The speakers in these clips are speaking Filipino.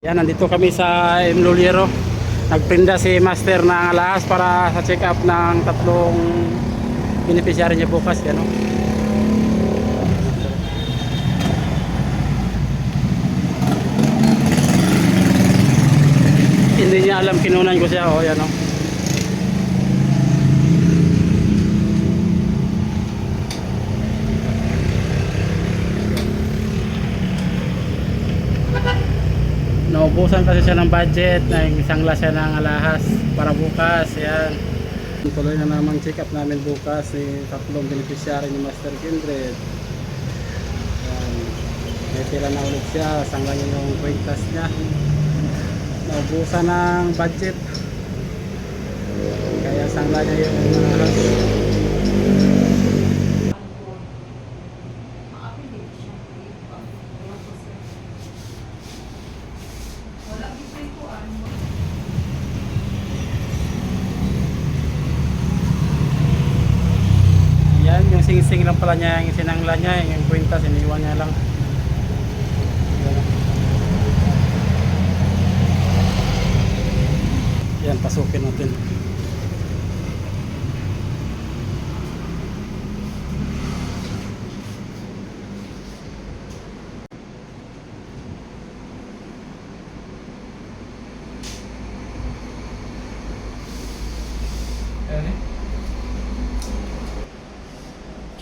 Yan, nandito kami sa Imloliero. Nagprinda si Master ng alahas para sa check up ng tatlong beneficiary niya bukas. Yan, no? Hindi niya alam, kinunan ko siya. O, yan, no? Naubusan kasi siya ng budget, nagsangla siya ng alahas para bukas. Yan. Tuloy na naman check up namin bukas si tatlong beneficiary ni Master Kindred. Yan. May tira na ulit siya, sangla niya yung kwintas niya. Naubusan ng budget, kaya sangla niya yung alahas. Yung sing-sing lang pala niya, yung sinangla niya, yung kwintas, iniwan niya lang. Yan, pasukin natin.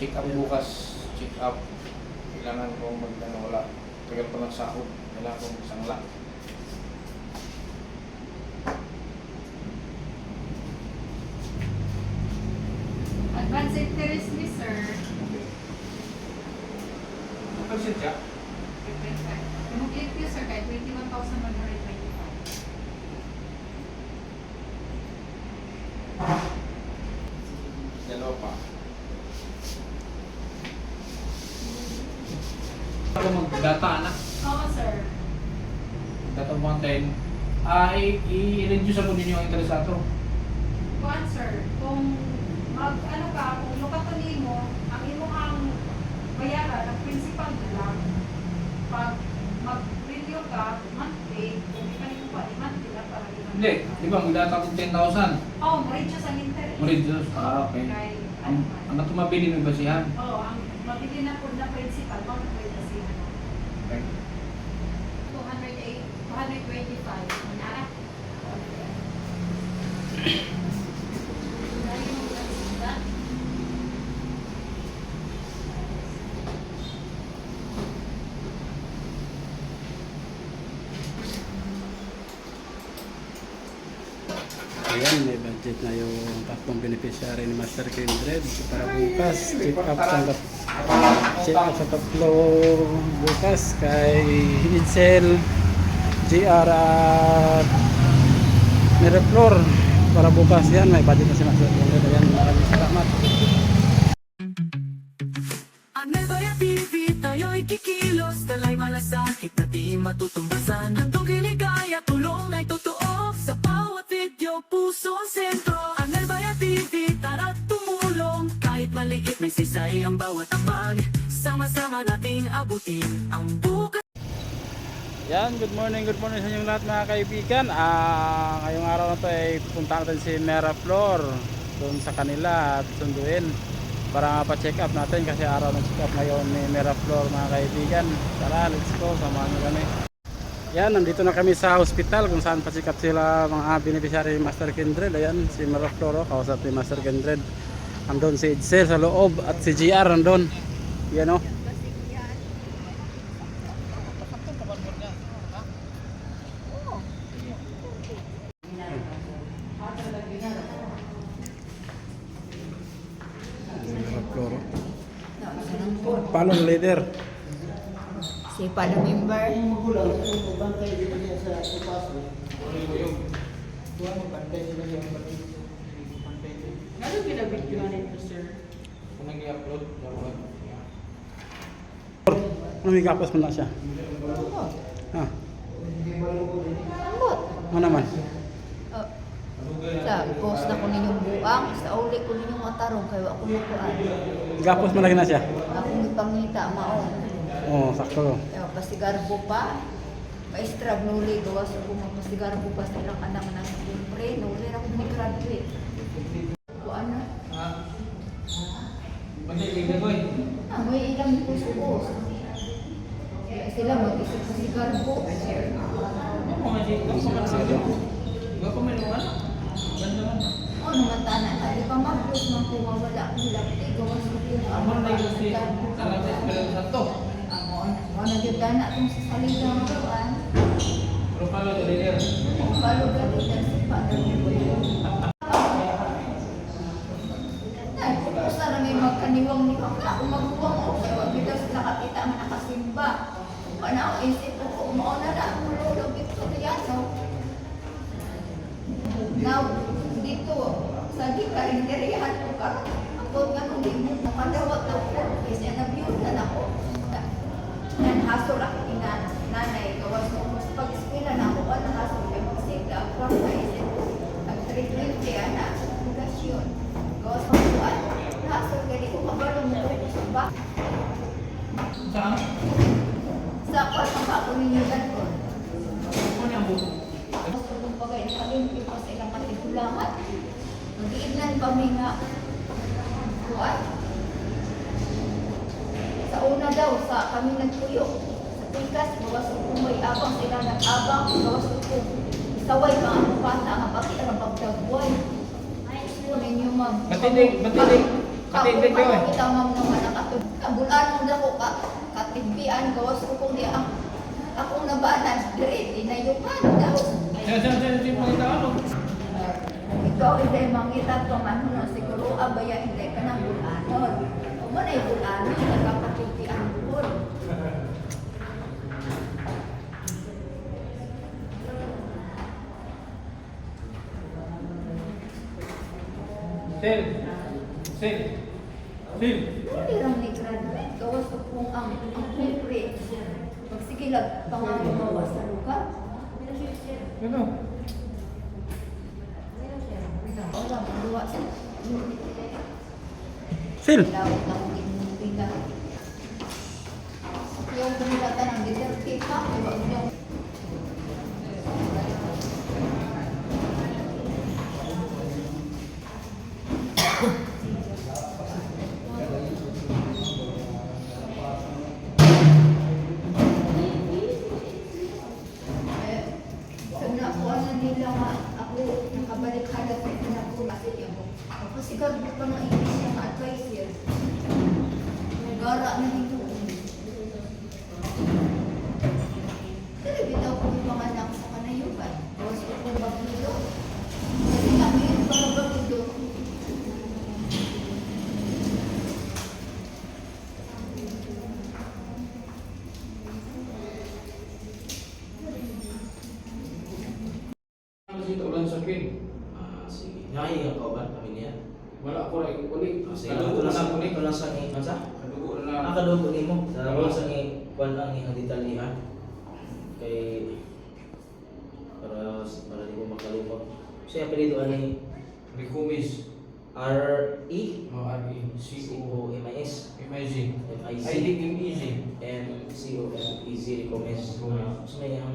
Check up bukas, check up. Kailangan kong wala. Tagal pa ng sahod. Kailangan kong sangla. Advance interest ni sir. Ano siya? 25. Yung gift niyo sir kay 21,125. Dalawa pa. Ako mag-data na. Oo sir. Data mountain. I-reduce ako ninyo ang interesado. Kuan sir, kung ano ka, kung lukaton mo, ang imong bayaran, ang principal na lang. Pag mag-review ka, monthly, kung di ka nito pa, monthly lang para Hindi, di ba mag-data ako 10,000? Oo, ma-reduce ang interest. Ma-reduce? Okay. Kay, Ang tumabili ng basihan? Oo, ang mabili na po na principal, mga kasi Okay. 225. Manara. Ayan, may budget na yung tatlong beneficiary ni Master Kindred para bukas. Check up sa tatlo bukas kay Edsel, GR at Miraflor para bukas. Yan, may budget na si Master Kindred. Ayan, maraming salamat. Anebaya TV, tayo'y kikilos, talay malasakit na di matutumbasan. Hantong kiligaya, tulong ay totoo, sa bawat video, puso ang sentro. Anebaya TV, tara't tumulong, kahit maliit may sisay ang bawat ambag. Sama-sama nating abutin ang bukas. Yan, good morning sa inyong lahat mga kaibigan. Ngayong araw na to ay pupunta natin si Miraflor doon sa kanila at sunduin para pa-check up natin kasi araw ng check up ngayon ni Miraflor mga kaibigan. Tara, let's go, samahan nyo kami. Yan, nandito na kami sa hospital kung saan pa-check up sila mga beneficiary ni Master Kindred. Ayan, si Miraflor, kausap ni Master Kindred. Andun si Edsel sa loob at si GR andun. Yan o. Paano ang leader? Si Palo member. Ano pinabidyoan ito, sir? Kung nag-i-upload, dapat. Ano may kapos mo na siya? Ha? Ambot. Ano naman? Sa post na ko ninyong buang, sa uli ko ninyong matarong, kaya ako nakuan. Gapos mo lagi na siya? Akong ipangita, maong. Oo, sakto. Kasi garbo pa. Maestra, nuli, gawas ako magpasigar ko pa sa ilang anak ng pre, nuli ako mag-graduate. Kuan na. Ha? Bantay tingnan ko eh. May ilang puso. Kaya sila mag-isip sa sigar ko. Mga dito, mga dito. Iba pa may naman. Ganda man. O, naman tanan, di pa mag-push man kung wala akong lapti, gawas ko yung Amo na yung si Kalate Esperanza Santo. Mo na gyud na itong sa salida ng kuan. Pero pala ito leader. Balo gali na si Father. Ay, kusa na may magkaniwang ni Papa. Ako magbuwang ako kaya wag kita sa nakakita ang nakasimba. Ano ako isip ko, umauna na ako lolo Victoriano. Now, dito, sa gikarinterihan ko karon ako nga nung di mo nakadawat ako kasi nabiyutan ako. Nanhasol ako ni nanay, gawas mo sa pag-eskwela na ako, nahasol kay Magsika, ako ang naisip ko, nag-treatment kaya na, edugasyon. Gawas mo kuan, nahasol kaya di ko kabalo mo ko sa ba. Saan? Sa kuan, ang ako ninyo ko. Ano niya buto? Gusto kong pagay, nakalimpi pa sa ilang katigulangan. Mag-iignan kami nga, kuan. Sa una daw, sa kami nagpuyo. Sa tingkas, gawas ko kung may abang sila nag-abang, gawas ko kung isaway ka ang bata, nga pati ang pagdagway. Gusto ninyo mag... Matindig Katindig kayo eh. Kita ma'am naman nakatod. Kabulan mo na ko katigbian, gawas ko kung di ang akong nabanan, dire, dinayukan daw. Saan mo kita ano? Ikaw hindi mangita to manuno siguro abaya hindi ka ng bulanon. Kung mo na yung bulanon, nagkapatitian ko. Sil. Hindi lang ni graduate. Gawas ko kung ang kumpre. Pagsigilag, pangalumawa sa lugar. Ano? Wala, maluwa sa Sil. lawak ng inumbila. Yung kumilatan ng dessert pa, iba yung nakabalik halat sa pinakula sa iyo. Kasi gagawin pa ng English yung advice yan. Gara na ito. Pero bitaw ko yung mga anak sa kanayuban. Gawas ko kung bagulo. Kasi kami yung para bagulo. Dito ulan sa pin. Sige. Nakahiya ka ba? Kami niya? Wala ko rin ulit. Sige. Ito lang sa ulit. Ito lang sa ni... Mansa? Kadugo na. Nakadugo ni mo. Sa mga sa ni... Kuwan lang ni ang detalyihan. Kay... Para di ko makalumag. Siya apelido ani... Rikumis. R.E. R-E-C-O-M-I-S. C-O-M-I-S. Amazing. M-I-Z. I think in easy. M-C-O-M-E-Z. Recomes. Recomes. So may ang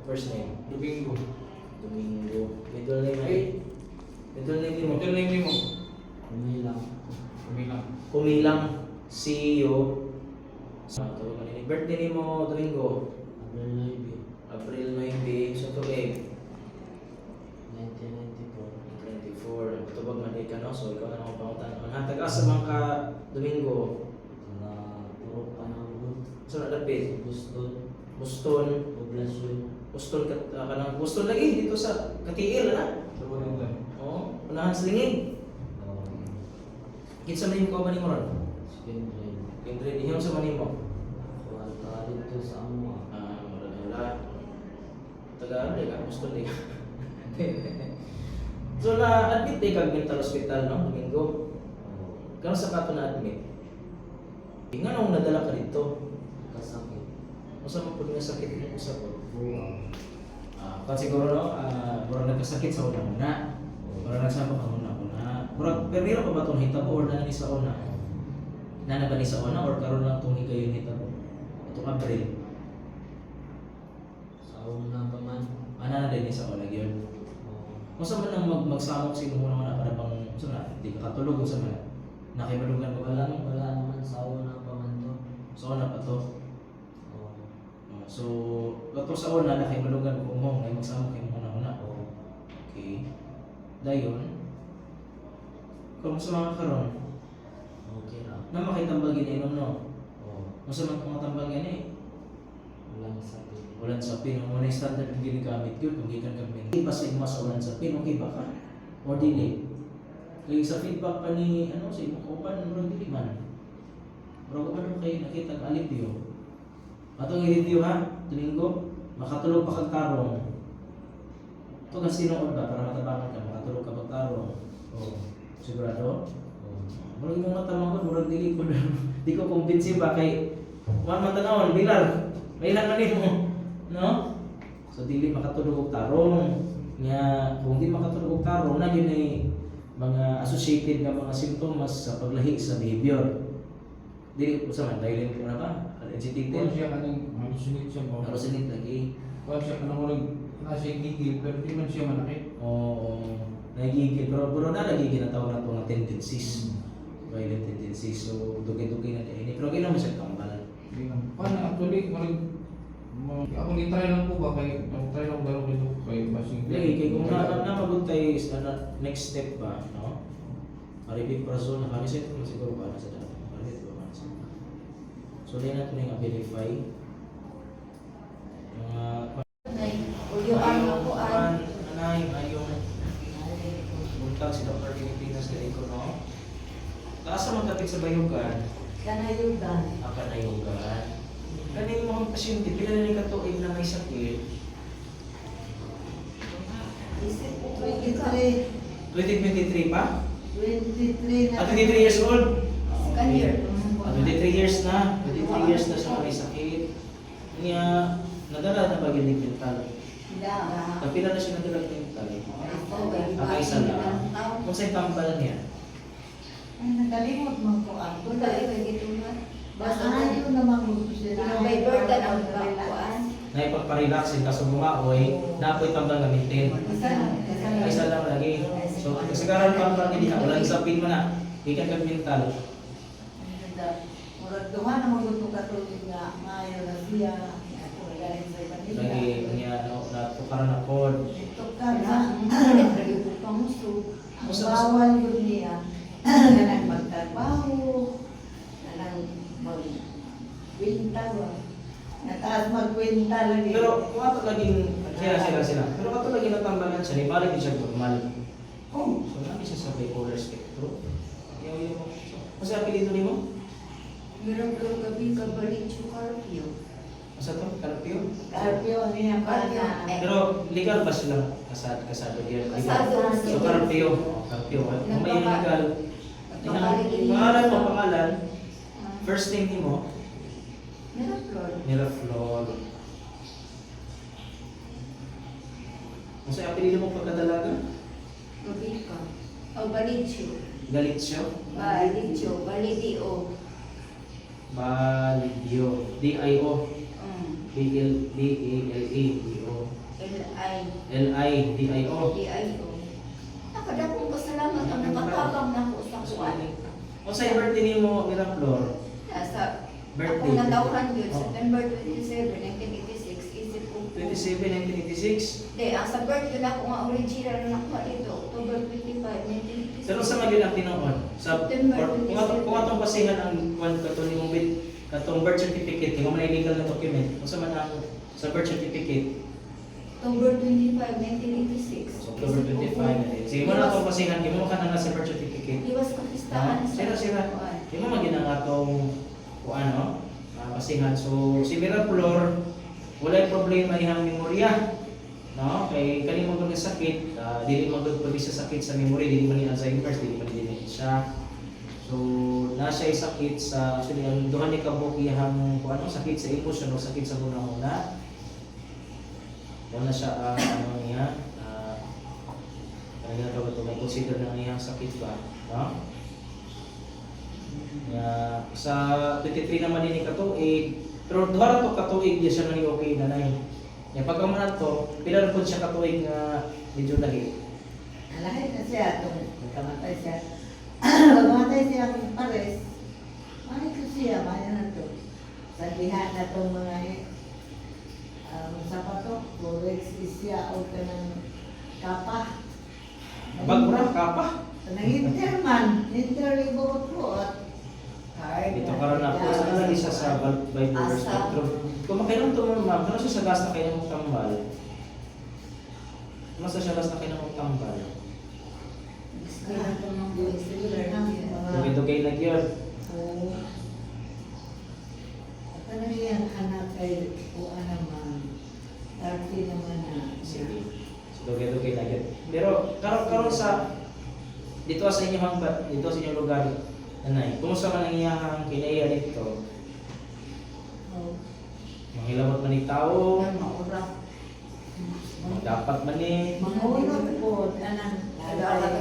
first name? Domingo. Domingo. Middle name ay? Middle name mo? Middle name mo? Kumilang. Kumilang. Kumilang. CEO. Tawag ka nini. Birthday ni mo, Domingo? April 9. So to eh. 1994. Tubag man di ka no? So ikaw na akong pangutan. Ang hatagas sa mga ka, Domingo? So nadapit? Boston. Boston Boston lagi dito sa Katiil na. Sa Bonita. Oo, unahan sa lingig. Kinsa man yung kauban nimo ron? Kindred ihong sa manimo. Wala. Taga ano ka? Boston di ka. So na-admit di kag mental hospital no, Domingo. Kano sa kato na-admit? Nga nung nadala ka dito? Masa man pud nga sakit mo sa po? Kasi siguro no, murag nagkasakit sa una. Murag nagsama ka una. Murag permiro pa ba itong hitabo or na ni sa una? Na ba ni sa una or karon lang itong higayon hitabo? Itong April? na din sa olag yun. Kung saan man nang magsamok sino mo naman para bang saan na, hindi ka katulog kung saan man. Nakimalugan mo ba? Wala naman sa una pa man to. So na pa to. Oo. So, kato sa una, nakimalugan ko umong, ay magsamok yung una-una. Oo. Okay. Dayon, kung sa mga karon, Okay na. na makitambal ginainom no. Oo. Kung sa mga tambal gani, Walang sabi. ulan sa pin, ang muna standard yung ginagamit yun, kung gikan kami. Hindi pa sa ima sa ulan sa pin, okay ba ka? Or dili? Kaya sa feedback pa ni, ano, sa imong kauban, murag dili man. Murag ano kayo nakita ang alipyo. Atong i-review ha, Domingo, makatulog pa kang tarong. Ito ka sinuod ba, para matabangan ka, makatulog ka pag tarong. Oo. Sigurado? Oo. Murag imong matamang ko, murag dili ko di ko kumbinsi ba kay one man tanawon, bilar. May ilan na mo, no? So dili makatulog og tarong. Nya kung di makatulog og tarong na yun ay mga associated nga mga simptomas sa paglahi sa behavior. Dili ko sa man dahil ko na ba? Kung Agitated. siya kaning halusinate siya mo. Halusinate lagi. Kung siya kanang walang nasa gigil pero di man siya manakit. O nagigil pero na nagigil na tawag na ito nga tendencies. Violent tendencies. So dugay-dugay na kaini. Pero kailan mo siya kambal? Paano actually, ako ni-try lang po ba kay try lang daw dito kay basing. Lagi kay kung napagod tayo is next step ba, no? Aripiprazole na kami mo siguro ba na sa dati. Parit ba man sa. So din natin yung verify mga Uyuan ako ay. anay ayong buntag si Dr. Pilipinas dali ko no. Taas man tapit sa bayugan, Kanayugan. akan ayugan. Kaning mga pasyente pila na ni katuig na may sakit. Isip ko 23, 2023 pa? 23 na. 23 years old. Second year. 23 years na. 23 years na siya may sakit. Niya, nadala na ba yung mental? Da. Kapila na siya nadala ng mental. Okay. Isa lang. Kung sa'yo tambal niya, Ay, nakalimot mo ko ako. Punta ay kay gituman. Basta ayaw naman mo sila. May burden ang kakuan. na ipagparelax yung kaso bumaoy, napoy tambal gamitin. Ay, isa lang lagi. So, kasagaran tambal hindi ka, walang sapin mo na. Ikan kag mental. Murag duha na maguto ka tuloy nga maayo na siya. Ako galing sa Manila. Lagi niya, natukaran na code. Ito ka na. Pamuso. Ang bawal yun niya. Nanang magtrabaho. Nanang magwinta ba. Nataas magwinta lagi. Pero kung ato laging, sila. Pero ato laging natambalan siya, ibalik din siya normal. Oh, So, namin siya sa bipolar spectrum. Yaw mo. Kasi apelido ni mo? Meron ko gabi ka balik Carpio. Masa to? Carpio? Carpio niya pa Carpio. na. Pero legal ba silang kasado yan? Kasado. So, Carpio. Carpio. Kung may legal. Pangalan mo, pangalan. First name ni mo? Miraflor. Kung sa apelido mo pagkadalaga? Gabi ka. O Balicio. Galicio? Balicio. Balidio. Balidio. D-I-O. B-L-D-A-L-A-D-O. L-I. L-I-D-I-O. D-I-O. Nakadakong pasalamat ang nakatabang na ko sa kuwan. O sa birthday ni mo, Miraflor? Sa Birthday. ako natauhan yun, Oh. September 27, 1986, isip ko. 27, 1986. Hindi, ang sa birth yun ako nga original na nakuha dito, October 25, 1986. Pero sa mga ang tinuon? Sa September or, kung atong basihan ang kwan katong imong bit katong birth certificate, yung mga illegal na document, kung sa man ang sa birth certificate, October 25, 1986. October 25. Sige mo na atong basihan, kimo ka na sa birth certificate. Iwas kapistahan Sira. kuwan. Di mo maging ang atong ano, basihan. So, si Miraflor, walay problema ihang memorya. No? Kay kani mo mga sakit, dili mo gud pwede sa sakit sa memory, dili man ni Alzheimer's, dili man dementia. So, na siya sakit sa actually ang duha ni kabuk ihang ano, sakit sa emosyon o sakit sa una-una. Wala siya ano niya, kaya daw ito may consider na iyang sakit ba, no? Sa 23 naman din katuig, pero duha ra to katuig di siya nang okay na nay. Yung pagkamanan to, pila na po siya katuig nga medyo lahi. Alahin na siya, itong magkamatay siya. Magkamatay siya ang pares. Ay, ito siya, maya na to. Sa diha na itong mga sapato, Forex siya o ka ng kapa. Bagura, kapa. Nang-inter man, inter-libot ko at hard. Dito karon na po sa lagi siya sa bipolar spectrum. Kung makailang to mo ma'am, ano siya sa gas na kayo ng tambal? Ano sa siya gas na kayo ng tambal? Dugay-dugay na yun. Oo. At ano yan, anak ay uan naman. 30 naman na. Sige. Dugay-dugay na yun. Pero karon sa dito sa inyong hangbat, dito sa inyong lugar, nanay, kumusta man ang iyahang kinaiya dito? Oo. Manghilabot man ni tao, Maura. dapat man ni Mangulog po, anang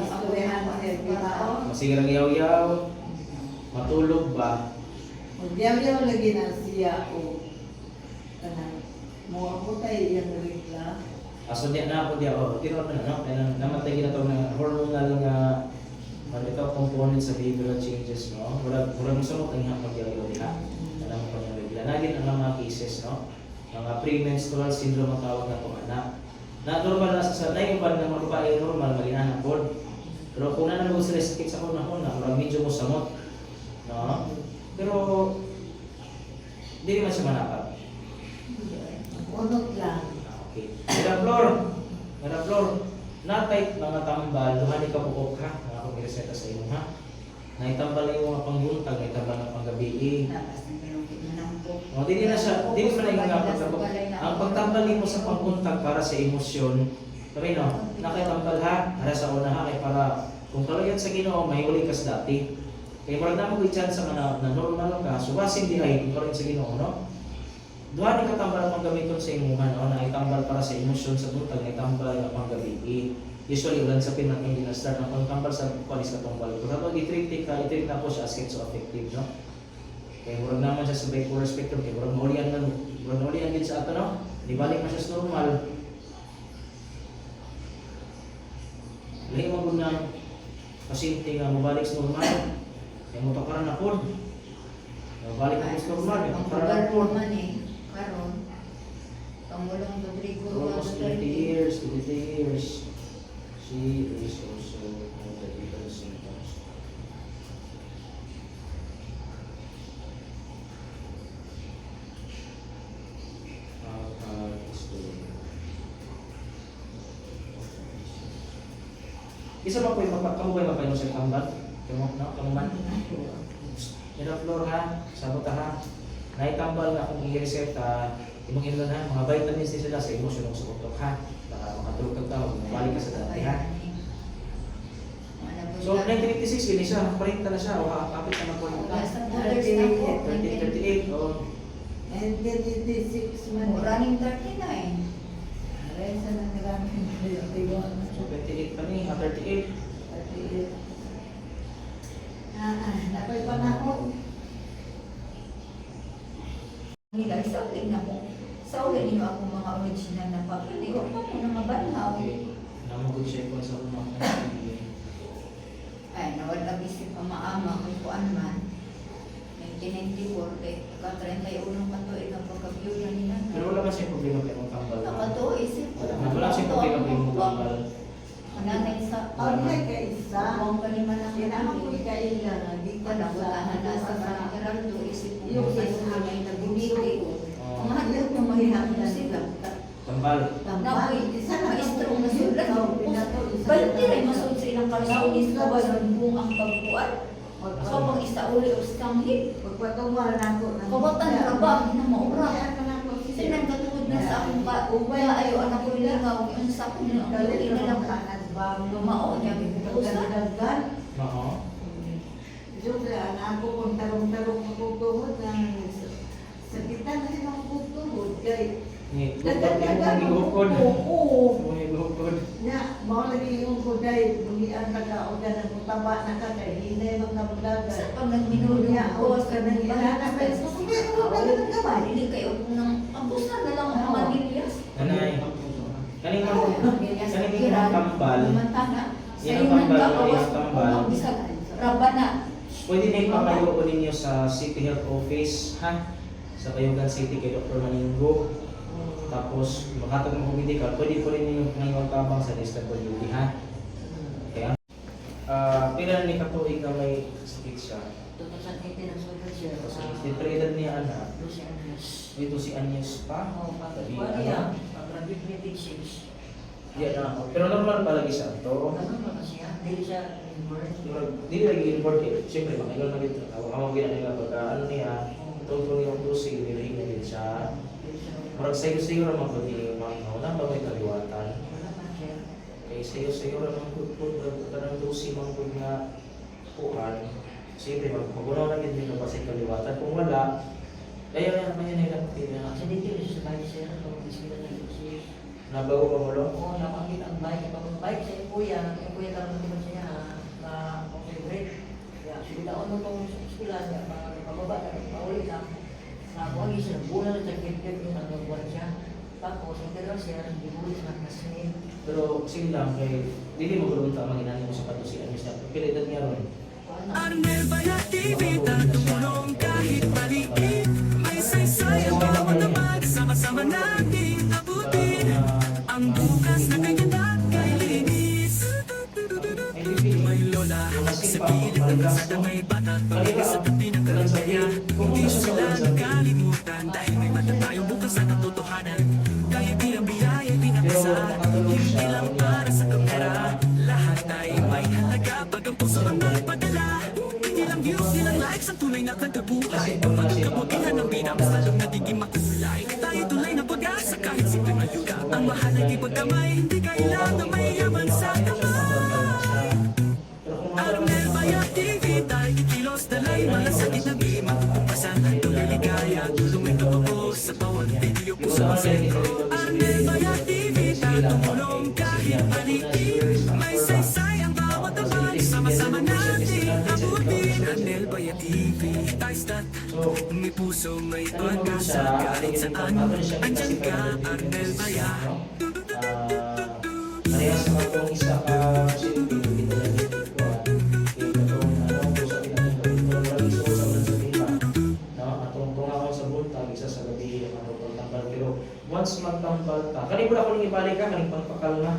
istoryahan mo niya, bitao. masigirang yaw-yaw, matulog ba? Magyaw-yaw lagi na siya o anang mo ako tayo yung regla. Aso diya na ako diya, tiro na no? Kaya namatay na ito na hormonal nga ito component sa behavioral changes, no? Mura mo sa mo kanya magyaw-yaw diha. Alam mo kanya regla. Nagin ang mga cases, no? Mga premenstrual syndrome ang tawag na itong anak. Na normal na sa naiuban ng mga babae normal maginahan po. Pero kung na sila sakit sa una-una, murag medyo mo samot. No? Pero hindi naman siya manakap. Unot lang. Okay. Mera Flor, natay mga tambal, duhani ka bukok ha, nga akong ireseta sa imo ha. Naitambal yung mga pangbuntag, naitambal ng panggabi. O, di na siya, di mo na yung ang pagtambal mo sa pangbuntag para sa emosyon, sabi no, nakitambal ha, para sa una ha, kay para kung kalayan sa Ginoo, may uli kas dati. Kaya parang na mag-chance sa na normal ka, suwasin di ay kung kalayan sa Ginoo, no? Duha ni katambal ang gamiton sa imuhan, no? Na itambal para sa emosyon sa buntag, na itambal ang panggabi. Usually, ulan sa pinang hindi na-start ng pagtambal sa palis ka tong balik. Kung kapag i-treat ka, i-treat na po siya as schizoaffective, no? Kaya murag naman siya sa bipolar spectrum, kaya murag maulian din sa ato, no? Di balik na siya sa normal. Lahi mo na pasyente nga mabalik sa normal. Kaya mo takaran na po. Mabalik na sa normal, kaya Ang takaran lugar na po. naman eh. Karon. Pangulong Rodrigo Almost 20 years, 20 years. She is also on the different symptoms. How is doing? Isa ba po yung kamu ba yung mapainom sa tambal? Kamu man? Mera Flor ha, sabot ha. Naitambal nga kung i-reseta, imong ilan ha, mga vitamins din sila sa emosyon ng sukutok ha. Baka makatulog kang tao, bumalik ka sa dati ha. So, 1986, yun siya, 40 na siya, o kapit na mag-40 na. Basta borders na po. 38, o. And then 86 man. Running 39. Resa na nagamit. So, 28 pa ni, 38. Nakoy pa na ako. Nila, isaulin na mo. Saulin niyo ako mga original na papel. Di ko pa mo na mabanhaw. Okay. Namagod siya ko sa rumah. Ay, nawala bisip pa maama kung kuan man. 1994, ka-31 katuig ang pagka-view nila. Pero wala ba siya problema kayo mong tambal? Nakatuo isip ko. Wala siya problema kayo mong tambal. Mananay sa Ang hay ka isa. Ang kalima ng Sinama ko pinamili. ikaila nga. Di ka na Panagutahan na sa San Geraldo, isip ko Yung sa isa may nagumiti. Oh, Ang hadlok mo mahirap na sila. tambal. Nakoy, maestro nga sulat. Baltiray masud sa ilang kalsawis na ba kung ang pagkuan. So, pag isa uli o skamhit. Pagpatumal na ako. Kabatan na ba? Na maura. Kaya ka na ako. Sinang katulad na sa akong ubaya ayo anak ko lingaw. Yung sa akong yung Galit ina lang. ba? Lumao niya. Pusa. Pagdagdagan. Oo. Siyempre, ako kung tarong-tarong makutuhod ng sakitan na siya makutuhod. Kaya, Ni, dagdagan gihukod. Oo. Gihukod. Nya, mao lagi yung kuday, bulian ka ka, o ganang kutaba na ka, kay hinay magkabulagan. Pag nagminulo Nya, ko o sa ka nang nangyanan ilana, pero sige, o ka nang gamay. Hindi kayo nang abusan na lang ang mga nilyas. Nanay, Kanina yung tambal. Sa Yan iyo ang tambal, nagkakawas yung tambal. kung bisa rabana. Pwede na ipakayo ko ninyo sa City Health Office, ha? Sa Cayugan City kay Dr. Maninggo. Tapos, makatag mo medical, pwede po rin ninyo ngayon tabang sa DSWD, ha? Kaya, pila ni katuig na may sakit siya. Kasi, edad niya anak. Ito si Agnes pa. Sabi, ano? Yan na. Pero normal palagi siya ito. Hindi lagi import eh. Siyempre, makailan na dito. Ang mga nila pagka ano niya, itong yung pusi, nilahing na din siya. Marag sayo-sayo naman ko ni Manghaw na ba may kaliwatan. Kaya sayo-sayo naman ko ng pusi mangkod nga puan. Siyempre, magunaw na din nila pa sa kaliwatan. Kung wala, kaya yan naman yan nilang pila. Nabago pa mo lo? Oo, nakakita ang bike. Kapag bike sa yung kuya lang naman siya na favorite. Kaya sila itong eskwela niya, pababa na, paulit na. Nakuha siya, bulan sa kip-kip yung nagagawa siya. Tapos, ang kailan siya, bibulis na kasmin. Pero sige lang, kay hindi mo gulong tama ginani mo sa patusian niya siya. Pilidad niya ron. Arnel Bayat TV, tumulong kahit maliit. May saysay ang bawat naman, sama-sama natin abutin. Ang bukas na kaganda kay linis. May lola sa gilid ng basta may bata, pag sa tabi ng kalambayan. Hindi sila nakalimutan dahil may mata tayong bukas sa katotohanan. Kaya bilang biyaya pinakasahan, hindi lang para sa kamera. Lahat ay may halaga pag ang puso ang nagpadala. Ilang views, ilang likes ang tunay na kagabuhay. Ang mga kabutihan ng binabas lalong nagiging makulay. Tayo tulay na pag-asa kahit simpleng ayuda. Ang mahal ay di pagkamay, hindi kailangan mayaman sa kamay. Arnel Bayat TV, tayo kikilos, dalay malasakit na di magpupasan. Tuloy ligaya, tulungin totoo sa bawat video puso ang sentro. Arnel Bayat TV, tayo tumulong kahit maliit. May saysay ang bawat abad, sama-sama natin abutin. Arnel Bayat TV, tayo stat, may puso, may pag-asa. Kahit saan, andyan ka, Arnel Bayat. Parehas sa itong isa ka silbi, kita na dito ko. Itong puso pinag-ito, sa pila. Atong kung ako sa buntag, isa sa gabi, tambal. Pero once magtambal ka, kanina ko lang ibalik ka, kanina pangpakal na.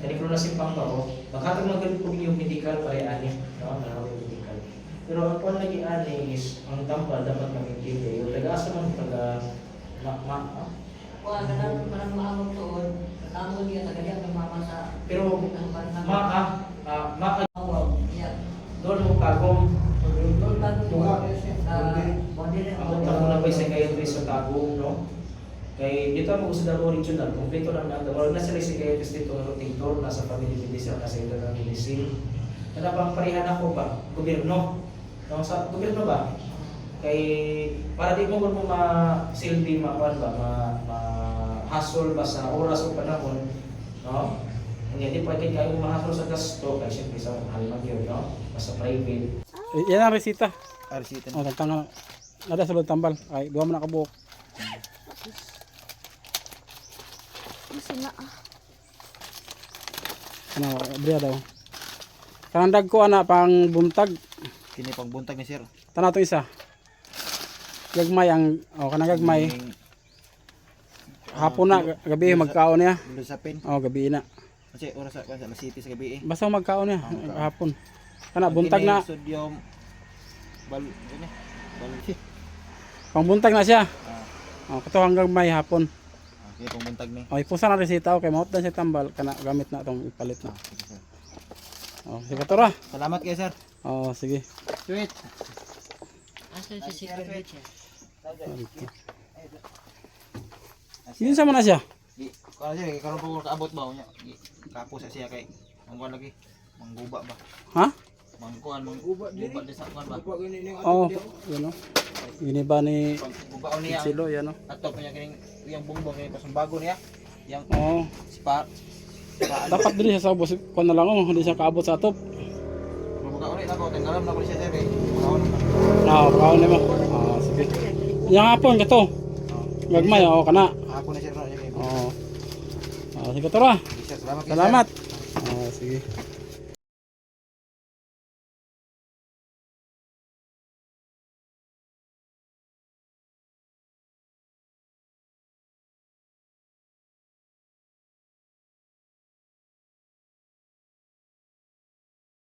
Kanina ko na simpang ba ko. Magkatag magalit po yung medical, pareani. Yung medical. Pero ang kung lagi ani is, ang tambal dapat mag-intindi. Yung taga-asa man taga Wala ka na parang maamog doon. Naamog niya, tagaliyang ng mama sa... pero doon mo kagong Doon bago Tuwa. ako tako na pa psychiatrist sa Tagum, no? Kay dito mo sa Davao Regional, kompleto lang natin. Wala na sila psychiatrist dito ng rotator, nasa family medicine, nasa internal medicine. Ano bang parehan ako ba? Gobyerno. No, sa gobyerno ba? Kay para di mo ma-silbi ma-hustle ba sa oras o panahon, no? Hindi pwede kayo ma-hustle sa gasto, kay siyempre sa mahal yun, no? Basta private. Yan ang resita. Arsita O, tantang nada sa loob tambal. Ay, duha man nakabuok. Ano, briya daw. Kanang ko ana pang buntag. Kini pang buntag ni sir. Tanaw to isa. Gagmay ang kanang gagmay. Hapon na gabi magkaon niya. Lusapin. Gabi na. Kasi oras sa city sa gabi eh. Basta magkaon niya hapon. Kana buntag na. Sodium ini. Pang buntag na siya. Kato hanggang may hapon. Okay, pang buntag ni. Ipusa na resita okay maot na siya tambal kana gamit na tong ipalit na. Sige tora. Salamat kay sir. Sige. Sweet. Asan si Sir Richard? Minsan mo na siya. Kalau sir, karon po kaabot ba nya? Kapo sa siya kay mangkuan lagi. Mangguba ba? Ha? Mangkuan mangguba di sa kuan ba? Yun o. Ini ba ni Guba niya. Silo yan o. Atop niya kining yang bumbong kay pasumbago niya. Yang spa. Dapat dili siya sa ubos ko na lang hindi siya kaabot sa atop. Mabuka ulit ako, tanggalam na ko siya sir kay makaon. Kaon mo. Sige. Yang hapon kato. Gagmay kana. Ako na sir na. Sige Sige, Tora. Salamat. Salamat. Sige.